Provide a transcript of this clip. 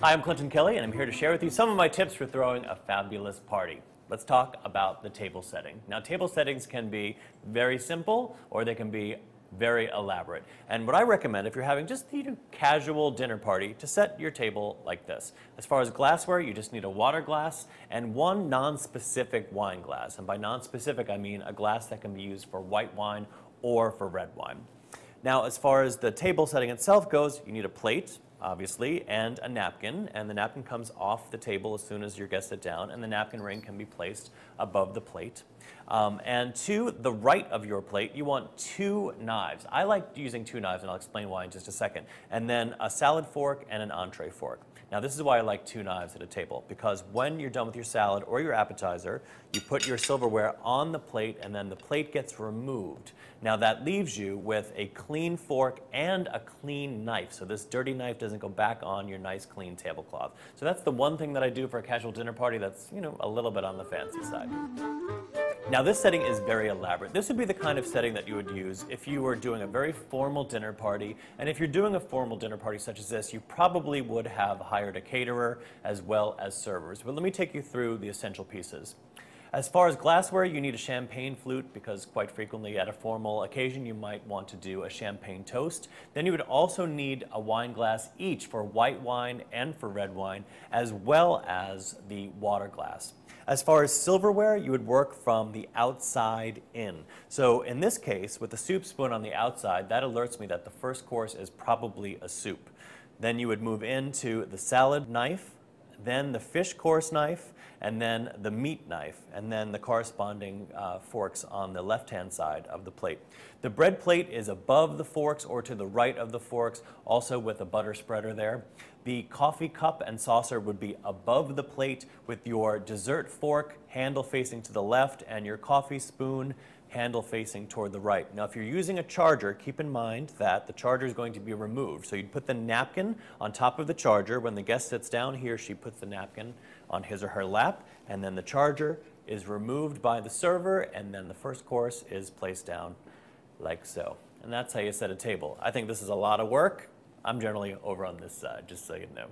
Hi, I'm Clinton Kelly, and I'm here to share with you some of my tips for throwing a fabulous party. Let's talk about the table setting. Now, table settings can be very simple, or they can be very elaborate. And what I recommend, if you're having just a casual dinner party, to set your table like this. As far as glassware, you just need a water glass and one non-specific wine glass. And by non-specific, I mean a glass that can be used for white wine or for red wine. Now, as far as the table setting itself goes, you need a plate, obviously, and a napkin. And the napkin comes off the table as soon as your guests sit down, and the napkin ring can be placed above the plate. And to the right of your plate, you want 2 knives. I like using 2 knives, and I'll explain why in just a second. And then a salad fork and an entree fork. Now, this is why I like 2 knives at a table, because when you're done with your salad or your appetizer, you put your silverware on the plate, and then the plate gets removed. Now, that leaves you with a clean fork and a clean knife, so this dirty knife doesn't go back on your nice, clean tablecloth. So that's the one thing that I do for a casual dinner party that's, a little bit on the fancy side. Now, this setting is very elaborate. This would be the kind of setting that you would use if you were doing a very formal dinner party. And if you're doing a formal dinner party such as this, you probably would have hired a caterer as well as servers. But let me take you through the essential pieces. As far as glassware, you need a champagne flute because quite frequently at a formal occasion you might want to do a champagne toast. Then you would also need a wine glass each for white wine and for red wine, as well as the water glass. As far as silverware, you would work from the outside in. So in this case, with the soup spoon on the outside, that alerts me that the first course is probably a soup. Then you would move into the salad knife, then the fish course knife, and then the meat knife, and then the corresponding forks on the left-hand side of the plate. The bread plate is above the forks or to the right of the forks, also with a butter spreader there. The coffee cup and saucer would be above the plate with your dessert fork handle facing to the left and your coffee spoon handle facing toward the right. Now, if you're using a charger, keep in mind that the charger is going to be removed. So you'd put the napkin on top of the charger. When the guest sits down, he or she puts the napkin on his or her lap, and then the charger is removed by the server, and then the first course is placed down like so. And that's how you set a table. I think this is a lot of work. I'm generally over on this side, just so you know.